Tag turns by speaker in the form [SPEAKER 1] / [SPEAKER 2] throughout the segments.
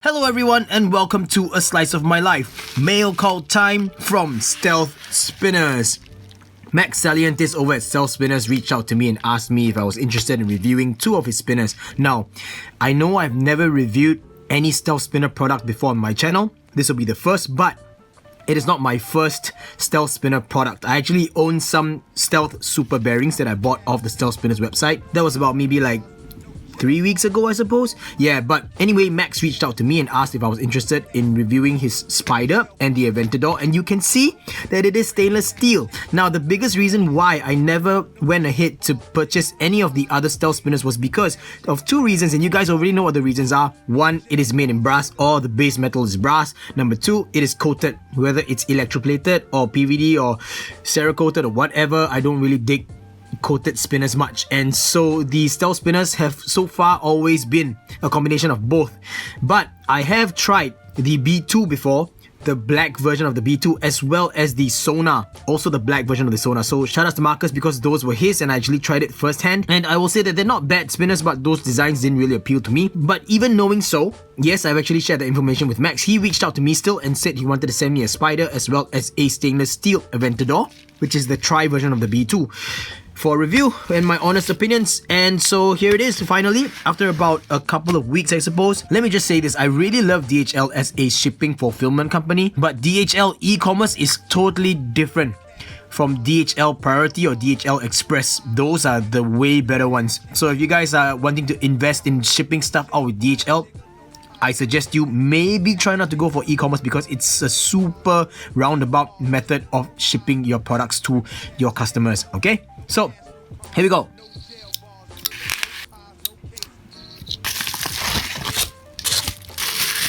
[SPEAKER 1] Hello everyone and welcome to A Slice of My Life, mail call time from Stealth Spinners. Max Salientes over at Stealth Spinners reached out to me and asked me if I was interested in reviewing two of his spinners. Now, I know I've never reviewed any Stealth Spinner product before on my channel. This will be the first, but it is not my first Stealth Spinner product. I actually own some Stealth Super Bearings that I bought off the Stealth Spinners website. That was about maybe like 3 weeks ago, I suppose. Yeah, but anyway, Max reached out to me and asked if I was interested in reviewing his Spider and the Aventador, and you can see that it is stainless steel. Now, the biggest reason why I never went ahead to purchase any of the other Stealth Spinners was because of two reasons, and you guys already know what the reasons are. One, it is made in brass, or the base metal is brass. Number two, it is coated, whether it's electroplated or PVD or Cerakoted or whatever. I don't really dig coated spinners much, and so the Stealth Spinners have so far always been a combination of both. But I have tried the B2 before, the black version of the B2, as well as the Sonar, also the black version of the Sonar. So shout out to Marcus because those were his and I actually tried it firsthand, and I will say that they're not bad spinners, but those designs didn't really appeal to me. But even knowing so, yes, I've actually shared the information with Max. He reached out to me still and said he wanted to send me a Spider as well as a stainless steel Aventador, which is the tri version of the B2, for review and my honest opinions. And so here it is finally, after about a couple of weeks, I suppose. Let me just say this, I really love DHL as a shipping fulfillment company, but DHL e-commerce is totally different from DHL Priority or DHL Express. Those are the way better ones. So if you guys are wanting to invest in shipping stuff out with DHL, I suggest you maybe try not to go for e-commerce because it's a super roundabout method of shipping your products to your customers, okay? So, here we go.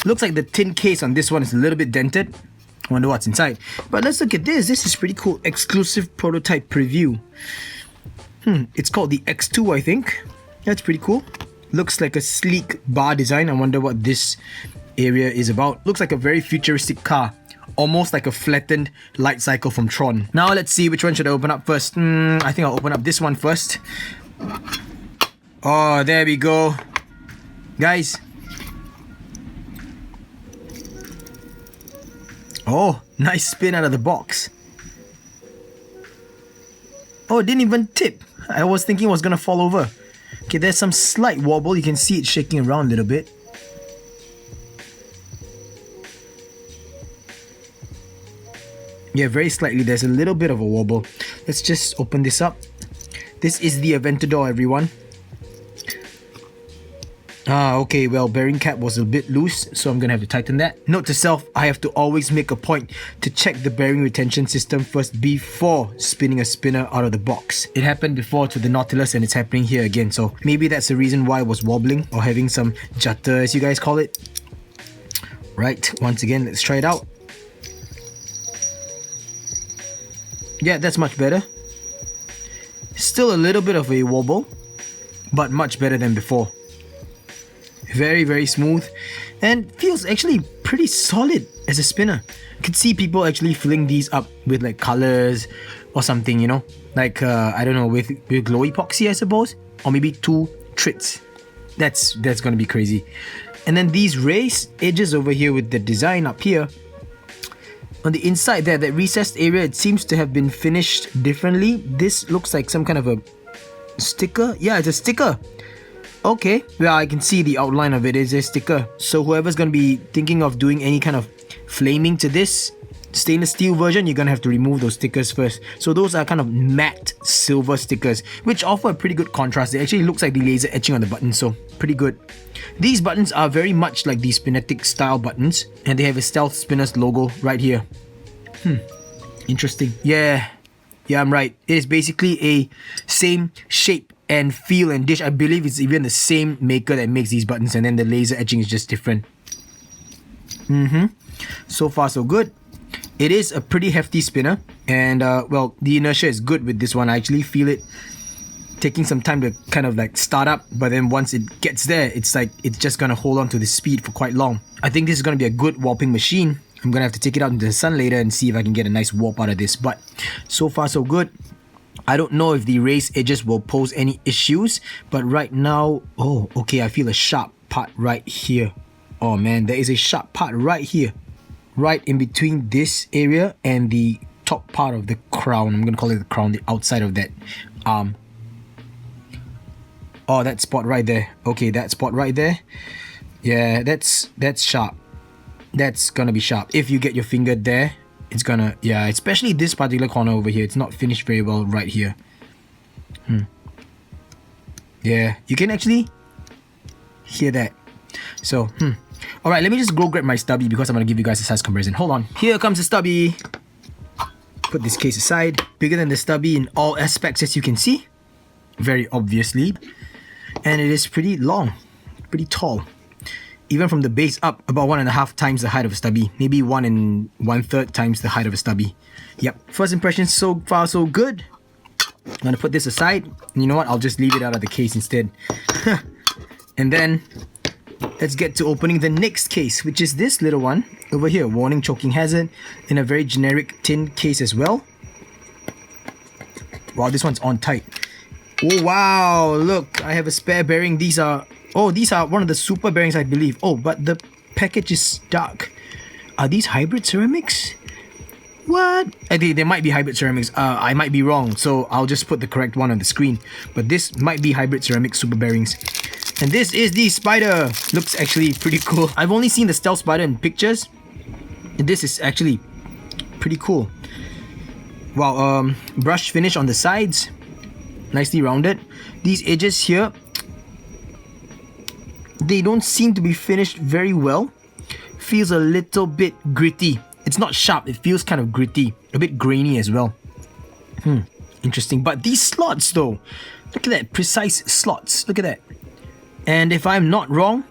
[SPEAKER 1] Looks like the tin case on this one is a little bit dented. Wonder what's inside. But let's look at this. This is pretty cool. Exclusive prototype preview. It's called the X2, I think. That's pretty cool. Looks like a sleek bar design. I wonder what this area is about. Looks like a very futuristic car. Almost like a flattened light cycle from Tron. Now let's see, which one should I open up first? I think I'll open up this one first. Oh, there we go. Guys. Oh, nice spin out of the box. Oh, it didn't even tip. I was thinking it was gonna fall over. Okay, there's some slight wobble. You can see it shaking around a little bit. Yeah, very slightly. There's a little bit of a wobble. Let's just open this up. This is the Aventador, everyone. Okay, well, bearing cap was a bit loose, so I'm gonna have to tighten that. Note to self, I have to always make a point to check the bearing retention system first before spinning a spinner out of the box. It happened before to the Nautilus and it's happening here again, so maybe that's the reason why it was wobbling or having some judder, as you guys call it. Right, once again, let's try it out. Yeah, that's much better. Still a little bit of a wobble, but much better than before. Very, very smooth and feels actually pretty solid as a spinner. You can see people actually filling these up with like colors or something, you know, like I don't know, with glow epoxy, I suppose, or maybe 2 trits. That's gonna be crazy. And then these raised edges over here with the design up here. On the inside there, that recessed area, it seems to have been finished differently. This looks like some kind of a sticker. Yeah, it's a sticker. Okay, well, I can see the outline of it is a sticker. So whoever's going to be thinking of doing any kind of flaming to this stainless steel version, you're going to have to remove those stickers first. So those are kind of matte silver stickers, which offer a pretty good contrast. It actually looks like the laser etching on the button, so pretty good. These buttons are very much like the Spinetic style buttons, and they have a Stealth Spinners logo right here. Interesting. Yeah, I'm right. It is basically a same shape and feel and dish. I believe it's even the same maker that makes these buttons, and then the laser etching is just different. So far so good. It is a pretty hefty spinner, and well, the inertia is good with this one. I actually feel it taking some time to kind of like start up, but then once it gets there, it's like it's just gonna hold on to the speed for quite long. I think this is gonna be a good warping machine. I'm gonna have to take it out into the sun later and see if I can get a nice warp out of this, but so far so good. I don't know if the raised edges will pose any issues, but right now, oh, okay, I feel a sharp part right here. Oh man, there is a sharp part right here. Right in between this area and the top part of the crown. I'm gonna call it the crown, the outside of that arm. Oh, that spot right there. Okay, that spot right there. Yeah, that's sharp. That's gonna be sharp. If you get your finger there, it's gonna, yeah, especially this particular corner over here. It's not finished very well right here. Yeah, you can actually hear that. So, Alright, let me just go grab my stubby because I'm gonna give you guys a size comparison. Hold on. Here comes the stubby. Put this case aside. Bigger than the stubby in all aspects, as you can see. Very obviously. And it is pretty long. Pretty tall. Even from the base up, about 1.5 times the height of a stubby. Maybe 1 1/3 times the height of a stubby. Yep. First impression, so far so good. I'm gonna put this aside. And you know what? I'll just leave it out of the case instead. And then let's get to opening the next case, which is this little one over here. Warning, choking hazard, in a very generic tin case as well. Wow, this one's on tight. Oh wow, look, I have a spare bearing. These are one of the super bearings, I believe. Oh, but the package is dark. Are these hybrid ceramics? What? I think they might be hybrid ceramics. I might be wrong, so I'll just put the correct one on the screen. But this might be hybrid ceramic super bearings. And this is the spider. Looks actually pretty cool. I've only seen the stealth spider in pictures, and this is actually pretty cool. Wow, brush finish on the sides, nicely rounded. These edges here, they don't seem to be finished very well. Feels a little bit gritty. It's not sharp, it feels kind of gritty, a bit grainy as well. Interesting. But these slots though, look at that, precise slots. Look at that. And if I'm not wrong,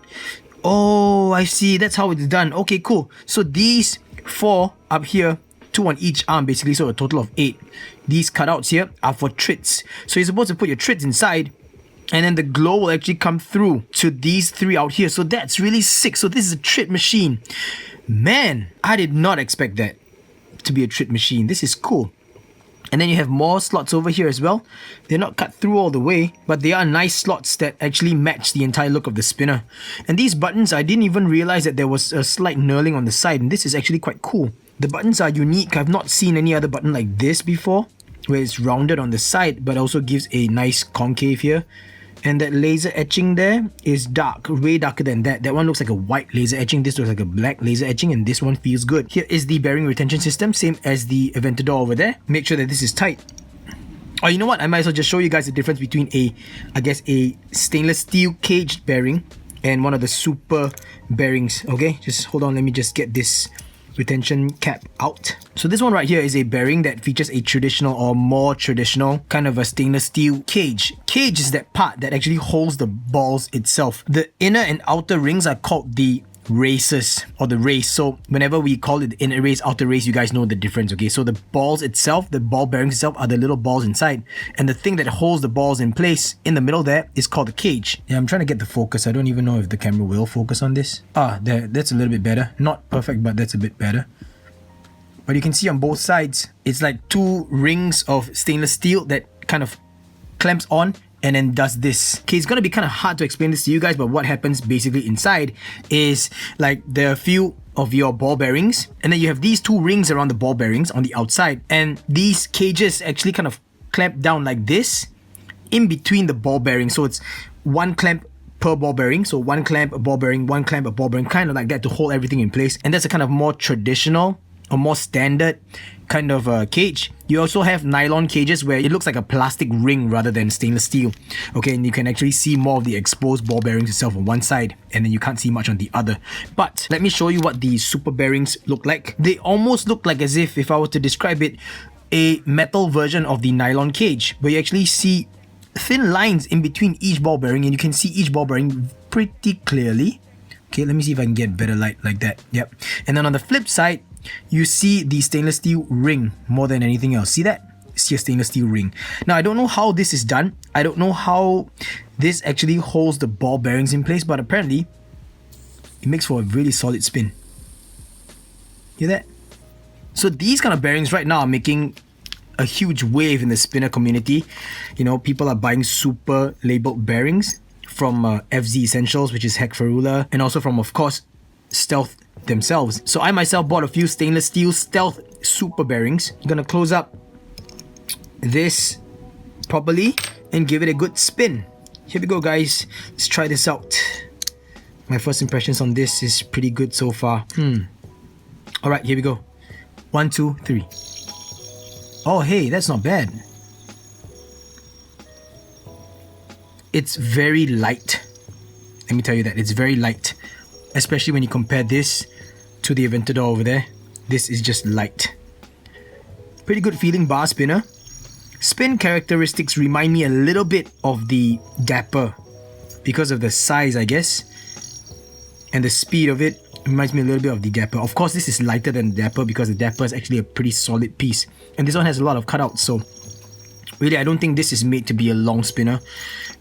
[SPEAKER 1] oh, I see, that's how it's done. Okay, cool. So these 4 up here, 2 on each arm basically, so a total of 8. These cutouts here are for trits. So you're supposed to put your trits inside, and then the glow will actually come through to these 3 out here. So that's really sick. So this is a trit machine. Man, I did not expect that to be a trit machine. This is cool. And then you have more slots over here as well. They're not cut through all the way, but they are nice slots that actually match the entire look of the spinner. And these buttons, I didn't even realize that there was a slight knurling on the side, and this is actually quite cool. The buttons are unique. I've not seen any other button like this before, where it's rounded on the side, but also gives a nice concave here. And that laser etching there is dark, way darker than that. That one looks like a white laser etching, this looks like a black laser etching, and this one feels good. Here is the bearing retention system, same as the Aventador over there. Make sure that this is tight. Oh, you know what? I might as well just show you guys the difference between a stainless steel caged bearing and one of the super bearings. Okay, just hold on, let me just get this retention cap out. So this one right here is a bearing that features a traditional or more traditional kind of a stainless steel cage. Cage is that part that actually holds the balls itself. The inner and outer rings are called the races or the race. So whenever we call it the inner race, outer race, you guys know the difference, okay? So the balls itself, the ball bearings itself are the little balls inside, and the thing that holds the balls in place in the middle there is called the cage. Yeah, I'm trying to get the focus. I don't even know if the camera will focus on this. There, that's a little bit better. Not perfect, but that's a bit better. But you can see on both sides, it's like 2 rings of stainless steel that kind of clamps on and then does this. Okay, it's gonna be kind of hard to explain this to you guys, but what happens basically inside is like there are a few of your ball bearings, and then you have these 2 rings around the ball bearings on the outside, and these cages actually kind of clamp down like this in between the ball bearings. So it's 1 clamp per ball bearing, so 1 clamp a ball bearing, 1 clamp a ball bearing, kind of like that to hold everything in place. And that's a kind of more traditional or more standard kind of cage. You also have nylon cages where it looks like a plastic ring rather than stainless steel. Okay, and you can actually see more of the exposed ball bearings itself on one side, and then you can't see much on the other. But let me show you what the super bearings look like. They almost look like, as if I were to describe it, a metal version of the nylon cage, where you actually see thin lines in between each ball bearing, and you can see each ball bearing pretty clearly. Okay, let me see if I can get better light like that. Yep. And then on the flip side, you see the stainless steel ring more than anything else. See that? See a stainless steel ring. Now, I don't know how this is done. I don't know how this actually holds the ball bearings in place, but apparently it makes for a really solid spin. Hear that? So these kind of bearings right now are making a huge wave in the spinner community. You know, people are buying super labeled bearings from FZ Essentials, which is Heck Ferula, and also from, of course, Stealth themselves. So I myself bought a few stainless steel Stealth super bearings. I'm gonna close up this properly and give it a good spin. Here we go, guys. Let's try this out. My first impressions on this is pretty good so far. Alright, here we go. 1, 2, 3. Oh, hey, that's not bad. It's very light. Let me tell you that. It's very light. Especially when you compare this to the Aventador over there. This is just light. Pretty good feeling bar spinner. Spin characteristics remind me a little bit of the Dapper because of the size, I guess, and the speed of it reminds me a little bit of the Dapper. Of course, this is lighter than the Dapper because the Dapper is actually a pretty solid piece, and this one has a lot of cutouts, so really I don't think this is made to be a long spinner.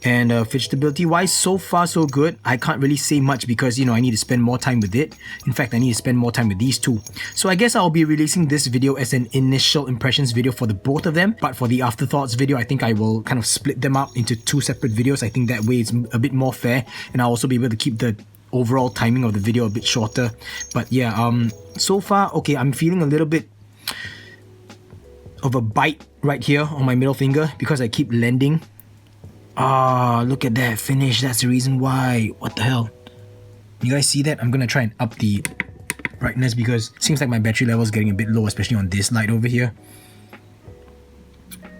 [SPEAKER 1] And fidgetability wise, so far so good. I can't really say much because, you know, I need to spend more time with it. In fact, I need to spend more time with these two. So I guess I'll be releasing this video as an initial impressions video for the both of them. But for the afterthoughts video, I think I will kind of split them up into 2 separate videos. I think that way it's a bit more fair, and I'll also be able to keep the overall timing of the video a bit shorter. But yeah, so far, okay, I'm feeling a little bit of a bite right here on my middle finger because I keep landing. Ah, look at that finish. That's the reason why. What the hell? You guys see that? I'm gonna try and up the brightness because it seems like my battery level is getting a bit low, especially on this light over here.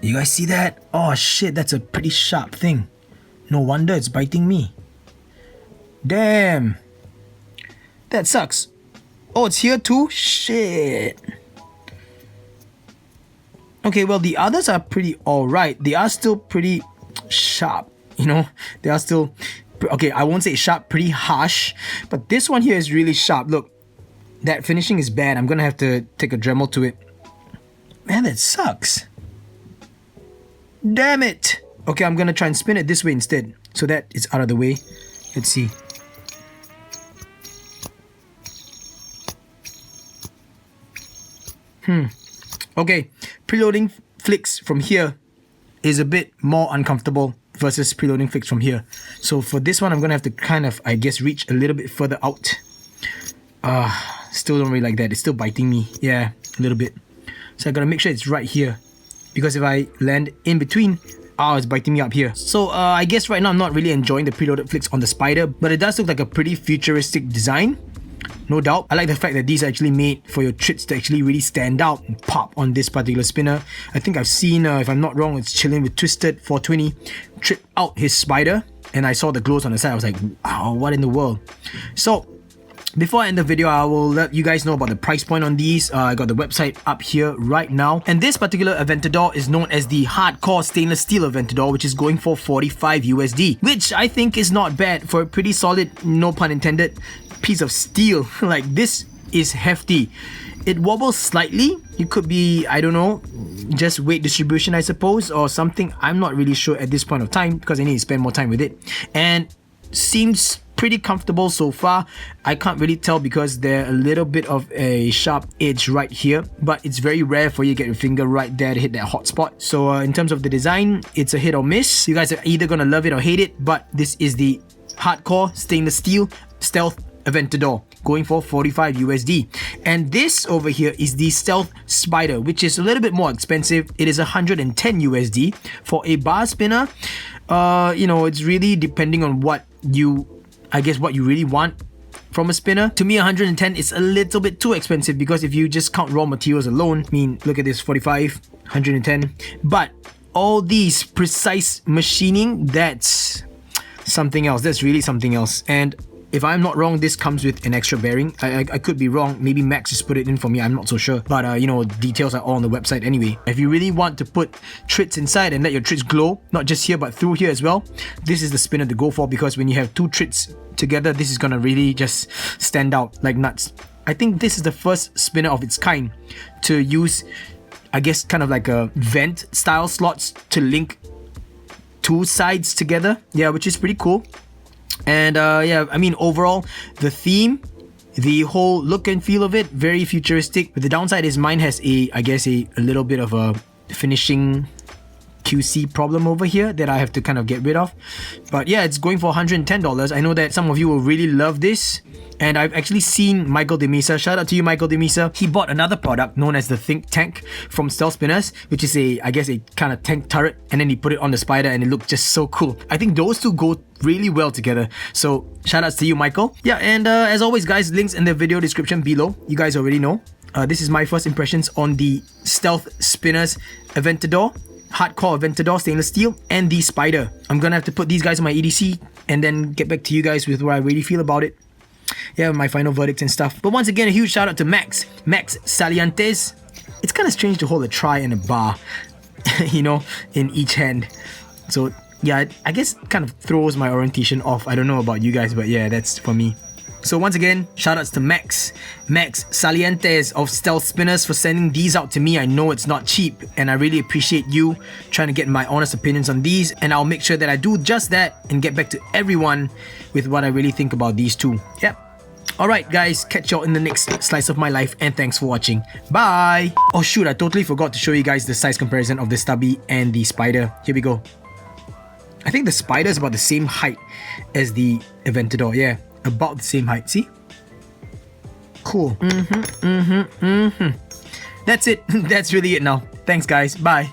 [SPEAKER 1] You guys see that? Oh shit, that's a pretty sharp thing. No wonder it's biting me. Damn. That sucks. Oh, it's here too? Shit. Okay, well, the others are pretty alright. They are still pretty sharp, you know? They are still... Okay, I won't say sharp, pretty harsh. But this one here is really sharp. Look, that finishing is bad. I'm gonna have to take a Dremel to it. Man, that sucks. Damn it! Okay, I'm gonna try and spin it this way instead, so that it's out of the way. Let's see. Okay, preloading flicks from here is a bit more uncomfortable versus preloading flicks from here. So for this one, I'm gonna have to kind of, I guess, reach a little bit further out. Still don't really like that. It's still biting me. Yeah, a little bit. So I gotta make sure it's right here, because if I land in between, it's biting me up here. So I guess right now I'm not really enjoying the preloaded flicks on the Spider, but it does look like a pretty futuristic design. No doubt. I like the fact that these are actually made for your trits to actually really stand out and pop on this particular spinner. I think I've seen, if I'm not wrong, it's chilling with Twisted 420 trip out his Spider, and I saw the glows on the side. I was like, wow, what in the world? So before I end the video, I will let you guys know about the price point on these. I got the website up here right now. And this particular Aventador is known as the hardcore stainless steel Aventador, which is going for 45 USD, which I think is not bad for a pretty solid, no pun intended, piece of steel. Like, this is hefty. It wobbles slightly. It could be, I don't know, just weight distribution, I suppose, or something. I'm not really sure at this point of time because I need to spend more time with it. And seems pretty comfortable so far. I can't really tell because there's a little bit of a sharp edge right here, but it's very rare for you to get your finger right there to hit that hot spot. So in terms of the design, it's a hit or miss. You guys are either gonna love it or hate it, but this is the hardcore stainless steel stealth Aventador, going for 45 USD. And this over here is the Stealth Spider, which is a little bit more expensive. It is 110 USD for a bar spinner. You know, it's really depending on what you, I guess, what you really want from a spinner. To me, 110 is a little bit too expensive because if you just count raw materials alone, I mean, look at this, 45, 110. But all these precise machining, that's something else. That's really something else. And if I'm not wrong, this comes with an extra bearing. I could be wrong. Maybe Max just put it in for me. I'm not so sure. But, you know, details are all on the website anyway. If you really want to put trits inside and let your trits glow, not just here, but through here as well, this is the spinner to go for, because when you have 2 trits together, this is gonna really just stand out like nuts. I think this is the first spinner of its kind to use, I guess, kind of like a vent style slots to link 2 sides together. Yeah, which is pretty cool. And yeah, I mean, overall, the theme, the whole look and feel of it, very futuristic. But the downside is mine has a, I guess, a little bit of a finishing QC problem over here that I have to kind of get rid of. But yeah, it's going for $110. I know that some of you will really love this. And I've actually seen Michael Demisa, shout out to you Michael Demisa, he bought another product known as the Think Tank from Stealth Spinners, which is I guess a kind of tank turret, and then he put it on the spider and it looked just so cool. I think those two go really well together, so shout outs to you Michael. Yeah, and as always guys, links in the video description below, you guys already know. This is my first impressions on the Stealth Spinners Aventador, hardcore Aventador stainless steel, and the spider. I'm gonna have to put these guys on my EDC and then get back to you guys with what I really feel about it. Yeah, my final verdicts and stuff. But once again, a huge shout out to Max Salientes. It's kind of strange to hold a tri and a bar, you know, in each hand. So yeah, I guess it kind of throws my orientation off. I don't know about you guys, but yeah, that's for me. So once again, shout outs to Max Salientes of Stealth Spinners for sending these out to me. I know it's not cheap, and I really appreciate you trying to get my honest opinions on these, and I'll make sure that I do just that and get back to everyone with what I really think about these two. Yep. Alright guys, catch y'all in the next slice of my life, and thanks for watching. Bye! Oh shoot, I totally forgot to show you guys the size comparison of the stubby and the spider. Here we go. I think the spider is about the same height as the Aventador. Yeah, about the same height. See? Cool. That's it. That's really it now. Thanks guys. Bye.